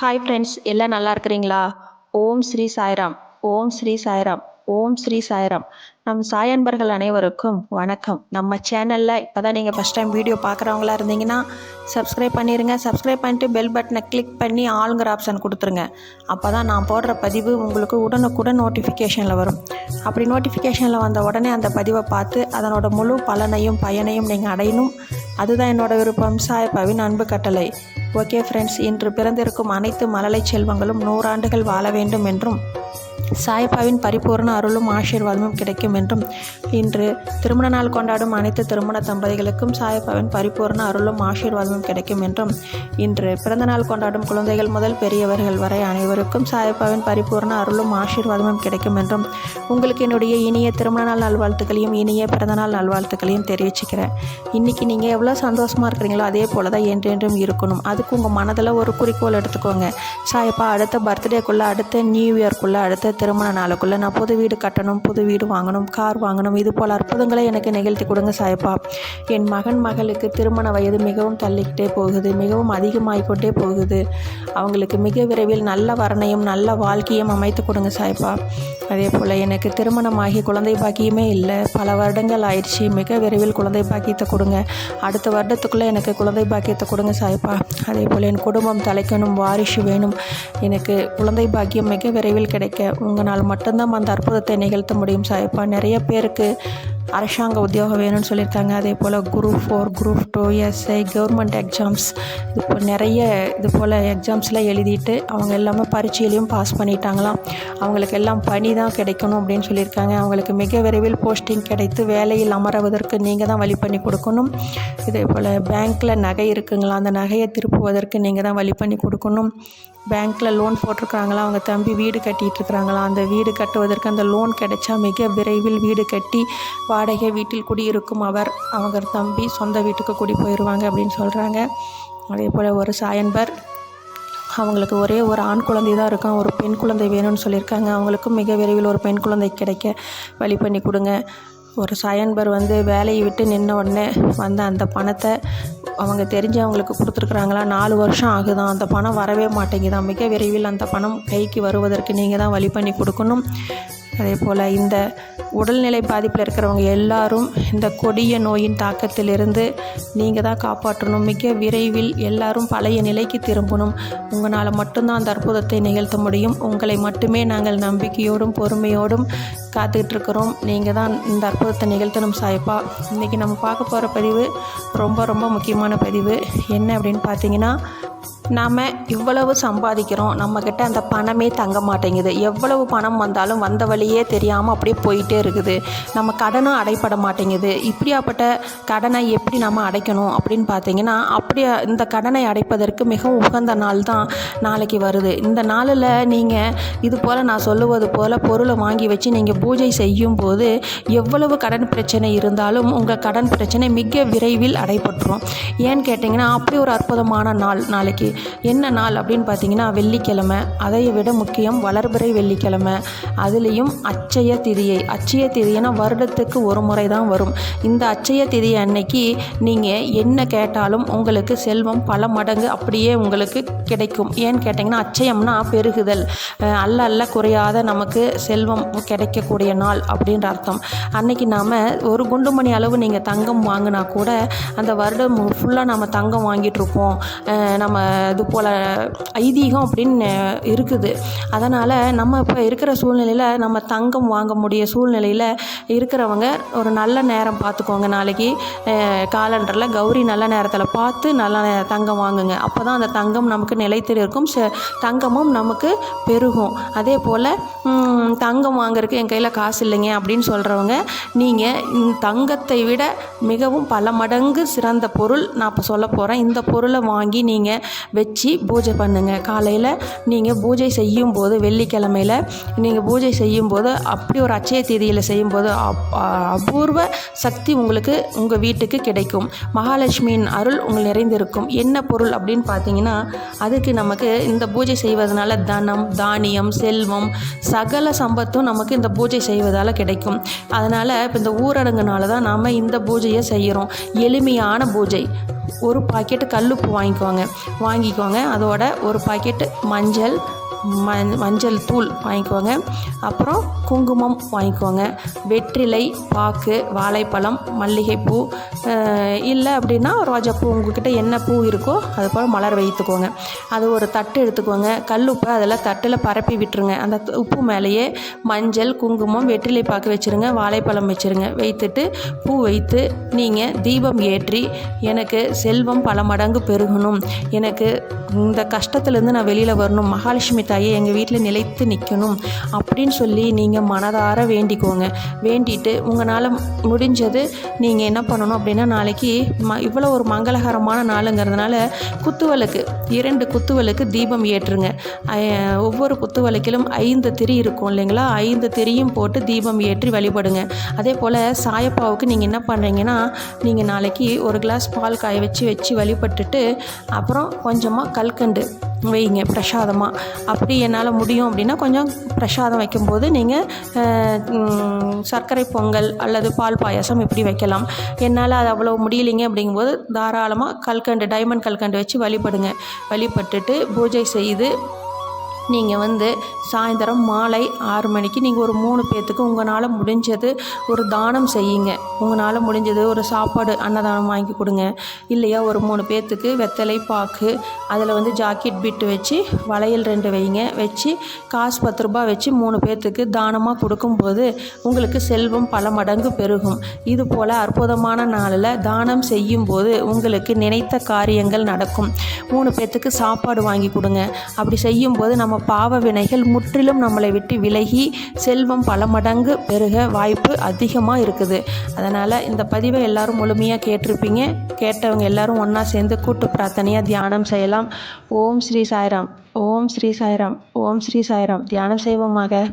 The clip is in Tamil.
ஹாய் ஃப்ரெண்ட்ஸ், எல்லாம் நல்லா இருக்கிறீங்களா? ஓம் ஸ்ரீ சாய்ராம். ஓம் ஸ்ரீ சாய்ராம். ஓம் ஸ்ரீ சாய்ராம். நம் சாய் அன்பர்கள் அனைவருக்கும் வணக்கம். நம்ம சேனலில் இப்போ தான் நீங்கள் ஃபஸ்ட் டைம் வீடியோ பார்க்குறவங்களா இருந்தீங்கன்னா சப்ஸ்கிரைப் பண்ணிடுங்க. சப்ஸ்கிரைப் பண்ணிட்டு பெல் பட்டனை கிளிக் பண்ணி ஆளுங்கிற ஆப்ஷன் கொடுத்துருங்க. அப்போ தான் நான் போடுற பதிவு உங்களுக்கு உடனுக்குடன் நோட்டிஃபிகேஷனில் வரும். அப்படி நோட்டிஃபிகேஷனில் வந்த உடனே அந்த பதிவை பார்த்து அதனோட முழு பலனையும் பயனையும் நீங்கள் அடையணும். அதுதான் என்னோட விருப்பம். சாய்பாவின் அன்பு கட்டளை. ஓகே ஃப்ரெண்ட்ஸ், இன்று பிறந்திருக்கும் அனைத்து மழலை செல்வங்களும் 100 ஆண்டுகள் வாழ வேண்டும் என்றும் சாய்பாவின் பரிபூர்ண அருளும் ஆசீர்வாதமும் கிடைக்கும் என்றும், இன்று திருமண நாள் கொண்டாடும் அனைத்து திருமண தம்பதிகளுக்கும் சாய்பாவின் பரிபூர்ண அருளும் ஆசீர்வாதமும் கிடைக்கும் என்றும், இன்று பிறந்த நாள் கொண்டாடும் குழந்தைகள் முதல் பெரியவர்கள் வரை அனைவருக்கும் சாய்பாவின் பரிபூர்ண அருளும் ஆசீர்வாதமும் கிடைக்கும் என்றும் உங்களுக்கு என்னுடைய இனிய திருமண நாள் நல்வாழ்த்துக்களையும் இனிய பிறந்தநாள் நல்வாழ்த்துக்களையும் தெரிவிச்சுக்கிறேன். இன்றைக்கி நீங்கள் எவ்வளோ சந்தோஷமாக இருக்கிறீங்களோ அதே போல் தான் என்றென்றும் இருக்கணும். அதுக்கு உங்கள் மனதில் ஒரு குறிக்கோள் எடுத்துக்கோங்க. சாயப்பா, அடுத்த பர்த்டேக்குள்ளே, அடுத்த நியூ இயர்க்குள்ளே, அடுத்த திருமண நாளுக்குள்ளே நான் புது வீடு கட்டணும், புது வீடு வாங்கணும், கார் வாங்கணும், இது போல் அற்புதங்களை எனக்கு நிகழ்த்தி கொடுங்க சாயப்பா. என் மகளுக்கு திருமண வயது மிகவும் தள்ளிக்கிட்டே போகுது, மிகவும் அதிகமாகிக்கொண்டே போகுது. அவங்களுக்கு மிக விரைவில் நல்ல வரணையும் நல்ல வாழ்க்கையும் அமைத்து கொடுங்க சாயப்பா. அதே போல் எனக்கு திருமணமாகி குழந்தை பாக்கியமே இல்லை, பல வருடங்கள் ஆயிடுச்சு. மிக விரைவில் குழந்தை பாக்கியத்தை கொடுங்க. அடுத்த வருடத்துக்குள்ளே எனக்கு குழந்தை பாக்கியத்தை கொடுங்க சாயப்பா. அதே போல் என் குடும்பம் தலைக்கணும், வாரிசு வேணும். எனக்கு குழந்தை பாக்கியம் மிக விரைவில் கிடைக்க உங்களால் மட்டும்தான் அந்த அற்புதத்தை நிகழ்த்த முடியும் சாயப்பா. நிறைய பேருக்கு அரசாங்க உத்தியோகம் வேணும்னு சொல்லியிருக்காங்க. அதே போல் group 4, group 2, SI, government exams, இப்போ நிறைய இது போல் எக்ஸாம்ஸ்லாம் எழுதிட்டு அவங்க எல்லாமே பரீட்சையிலையும் பாஸ் பண்ணிட்டாங்களாம். அவங்களுக்கு எல்லாம் பணி தான் கிடைக்கணும் அப்படின்னு சொல்லியிருக்காங்க. அவங்களுக்கு மிக விரைவில் போஸ்டிங் கிடைத்து வேலையில் அமர்வதற்கு நீங்கள் தான் வழி பண்ணி கொடுக்கணும். இதே போல் பேங்க்கில் நகை இருக்குங்களா, அந்த நகையை திருப்புவதற்கு நீங்கள் தான் வழி பண்ணி கொடுக்கணும். பேங்க்கில் லோன் போட்டிருக்காங்களா, அவங்க தம்பி வீடு கட்டிகிட்டு இருக்கிறாங்களா, அந்த வீடு கட்டுவதற்கு அந்த லோன் கிடைச்சா மிக விரைவில் வீடு கட்டி வாடகை வீட்டில் குடியிருக்கும் அவங்க தம்பி சொந்த வீட்டுக்கு குடி போயிடுவாங்க அப்படின்னு சொல்கிறாங்க. அதே போல் ஒரு சாயன்பர் அவங்களுக்கு ஒரே ஒரு ஆண் குழந்தை தான் இருக்கான், ஒரு பெண் குழந்தை வேணும்னு சொல்லியிருக்காங்க. அவங்களுக்கும் மிக விரைவில் ஒரு பெண் குழந்தை கிடைக்க வழி பண்ணி கொடுங்க. ஒரு சாயன்பர் வேலையை விட்டு நின்ன உடனே அந்த பணத்தை அவங்க தெரிஞ்சவங்களுக்கு கொடுத்துருக்குறாங்களா, 4 வருஷம் ஆகுதான், அந்த பணம் வரவே மாட்டேங்குதான். மிக விரைவில் அந்த பணம் கைக்கு வருவதற்கு நீங்கள் தான் வழி பண்ணி கொடுக்கணும். அதே போல் இந்த உடல்நிலை பாதிப்பில் இருக்கிறவங்க எல்லாரும் இந்த கொடிய நோயின் தாக்கத்திலிருந்து நீங்கள் தான் காப்பாற்றணும். மிக விரைவில் எல்லாரும் பழைய நிலைக்கு திரும்பணும். உங்களால் மட்டும்தான் அந்த அற்புதத்தை நிகழ்த்த முடியும். உங்களை மட்டுமே நாங்கள் நம்பிக்கையோடும் பொறுமையோடும் காத்துட்ருக்குறோம். நீங்கள் தான் இந்த அற்புதத்தை நிகழ்த்தணும் சாயப்பா. இன்றைக்கி நம்ம பார்க்க போகிற பதிவு ரொம்ப ரொம்ப முக்கியமான பதிவு. என்ன அப்படின்னு பார்த்தீங்கன்னா, நாம் இவ்வளவு சம்பாதிக்கிறோம், நம்மக்கிட்ட அந்த பணமே தங்க மாட்டேங்குது. எவ்வளவு பணம் வந்தாலும் வந்த வழியே தெரியாமல் அப்படியே போயிட்டே இருக்குது. நம்ம கடனும் அடைப்பட மாட்டேங்குது. இப்படியாப்பட்ட கடனை எப்படி நம்ம அடைக்கணும் அப்படின்னு பார்த்தீங்கன்னா, அப்படியே இந்த கடனை அடைப்பதற்கு மிகவும் உகந்த நாள் தான் நாளைக்கு வருது. இந்த நாளில் நீங்கள் இது போல் நான் சொல்லுவது போல் பொருளை வாங்கி வச்சு நீங்கள் பூஜை செய்யும் போது எவ்வளவு கடன் பிரச்சனை இருந்தாலும் உங்கள் கடன் பிரச்சனை மிக விரைவில் அடைபட்டுரும். ஏன்னு கேட்டிங்கன்னா, அப்படி ஒரு அற்புதமான நாள் நாளைக்கு. என்ன நாள் அப்படின்னு பார்த்தீங்கன்னா, வெள்ளிக்கிழமை. அதை விட முக்கியம் வளர்பிறை வெள்ளிக்கிழமை. அதுலேயும் அட்சய திதினா வருடத்துக்கு ஒரு முறை தான் வரும். இந்த அட்சய திதி அன்னைக்கு நீங்கள் என்ன கேட்டாலும் உங்களுக்கு செல்வம் பல மடங்கு அப்படியே உங்களுக்கு கிடைக்கும். ஏன்னு கேட்டிங்கன்னா, அட்சயம்னா பெருகுதல், அல்ல குறையாத நமக்கு செல்வம் கிடைக்கக்கூடிய நாள் அப்படின்ற அர்த்தம். அன்னைக்கு நாம் ஒரு குண்டுமணி அளவு நீங்கள் தங்கம் வாங்கினா கூட அந்த வருடம் ஃபுல்லாக நம்ம தங்கம் வாங்கிட்டுருப்போம். நம்ம இது போல் ஐதீகம் அப்படின்னு இருக்குது. அதனால் நம்ம இப்போ இருக்கிற சூழ்நிலையில் நம்ம தங்கம் வாங்க முடிய சூழ்நிலையில் இருக்கிறவங்க ஒரு நல்ல நேரம் பார்த்துக்கோங்க. நாளைக்கு காலண்டரில் கௌரி நல்ல நேரத்தில் பார்த்து நல்ல தங்கம் வாங்குங்க. அப்போ தான் அந்த தங்கம் நமக்கு நிலைத்து இருக்கும், தங்கமும் நமக்கு பெருகும். அதே போல் தங்கம் வாங்குறதுக்கு என் கையில் காசு இல்லைங்க அப்படின்னு சொல்கிறவங்க, நீங்கள் தங்கத்தை விட மிகவும் பல மடங்கு சிறந்த பொருள் நான் இப்போ சொல்ல போகிறேன். இந்த பொருளை வாங்கி நீங்கள் வச்சு பூஜை பண்ணுங்கள். காலையில் நீங்கள் பூஜை செய்யும்போது, வெள்ளிக்கிழமையில் நீங்கள் பூஜை செய்யும்போது, அப்படி ஒரு அட்சய தேதியில் செய்யும்போது அபூர்வ சக்தி உங்களுக்கு உங்கள் வீட்டுக்கு கிடைக்கும். மகாலட்சுமியின் அருள் உங்கள் நிறைந்திருக்கும். என்ன பொருள் அப்படின்னு பார்த்தீங்கன்னா, அதுக்கு நமக்கு இந்த பூஜை செய்வதனால தனம், தானியம், செல்வம், சகல சம்பத்தும் நமக்கு இந்த பூஜை செய்வதால் கிடைக்கும். அதனால் இப்போ இந்த ஊரடங்குனால தான் நாம் இந்த பூஜையை செய்கிறோம். எளிமையான பூஜை. ஒரு பாக்கெட்டு கல்லுப்பு வாங்கிக்கோங்க. அதோட ஒரு பாக்கெட்டு மஞ்சள் தூள் வாங்கிக்கோங்க. அப்புறம் குங்குமம் வாங்கிக்கோங்க. வெற்றிலை, பாக்கு, வாழைப்பழம், மல்லிகைப்பூ, இல்லை அப்படின்னா ரோஜாப்பூ, உங்கள்கிட்ட என்ன பூ இருக்கோ அது போல் மலர் வைத்துக்கோங்க. அது ஒரு தட்டு எடுத்துக்கோங்க. கல்லுப்பை அதில் தட்டில் பரப்பி விட்டுருங்க. அந்த உப்பு மேலேயே மஞ்சள், குங்குமம், வெற்றிலை பாக்கு வச்சுருங்க, வாழைப்பழம் வச்சுருங்க. வைத்துட்டு பூ வைத்து நீங்கள் தீபம் ஏற்றி, எனக்கு செல்வம் பல மடங்கு பெருகணும், எனக்கு இந்த கஷ்டத்துலேருந்து நான் வெளியில் வரணும், மகாலட்சுமி தாயே எங்கள் வீட்டில் நிலைத்து நிற்கணும் அப்படின்னு சொல்லி நீங்கள் மனதார வேண்டிக்கோங்க. வேண்டிட்டு உங்களால் முடிஞ்சது நீங்கள் என்ன பண்ணணும் அப்படின்னா, நாளைக்கு இவ்வளோ ஒரு மங்களகரமான நாளுங்கிறதுனால குத்துவிளக்கு 2 குத்துவிளக்கு தீபம் ஏற்றுங்க. ஒவ்வொரு குத்துவிளக்கிலும் 5 திரி இருக்கும் இல்லைங்களா, 5 திரியும் போட்டு தீபம் ஏற்றி வழிபடுங்க. அதே போல் சாயப்பாவுக்கு நீங்கள் என்ன பண்ணுறீங்கன்னா, நீங்கள் நாளைக்கு ஒரு கிளாஸ் பால் காய வச்சு வழிபட்டுட்டு அப்புறம் கொஞ்சமாக கல்கண்டு வைங்க பிரசாதமாக. அப்படி என்னால் முடியும் அப்படின்னா கொஞ்சம் பிரசாதம் வைக்கும்போது நீங்கள் சர்க்கரை பொங்கல் அல்லது பால் பாயாசம் இப்படி வைக்கலாம். என்னால் அது அவ்வளோ முடியலைங்க அப்படிங்கும்போது தாராளமாக டைமண்ட் கல்கண்டு வச்சு வழிபட்டுட்டு பூஜை செய்து நீங்கள் சாயந்தரம் மாலை 6 மணிக்கு நீங்கள் ஒரு 3 பேர்த்துக்கு உங்களால் முடிஞ்சது ஒரு தானம் செய்யுங்க. உங்களால் முடிஞ்சது ஒரு சாப்பாடு அன்னதானம் வாங்கி கொடுங்க. இல்லையா ஒரு 3 பேர்த்துக்கு வெத்தலை பாக்கு, அதில் ஜாக்கெட் பிட்டு வச்சு வளையல் 2 வைங்க. வச்சு காசு 10 ரூபா வச்சு 3 பேர்த்துக்கு தானமாக கொடுக்கும்போது உங்களுக்கு செல்வம் பல மடங்கு பெருகும். இது போல் அற்புதமான நாளில் தானம் செய்யும்போது உங்களுக்கு நினைத்த காரியங்கள் நடக்கும். 3 பேர்த்துக்கு சாப்பாடு வாங்கி கொடுங்க. அப்படி செய்யும்போது நம்ம பாவ வினைகள் முற்றிலும் நம்மளை விட்டு விலகி செல்வம் பல மடங்கு பெருக வாய்ப்பு அதிகமாக இருக்குது. அதனால் இந்த பதிவை எல்லாரும் முழுமையாக கேட்டிருப்பீங்க. கேட்டவங்க எல்லாரும் ஒன்றா சேர்ந்து கூட்டு பிரார்த்தனையாக தியானம் செய்யலாம். ஓம் ஸ்ரீ சாய்ராம், ஓம் ஸ்ரீ சாய்ராம், ஓம் ஸ்ரீ சாய்ராம். தியானம் செய்வோமாக.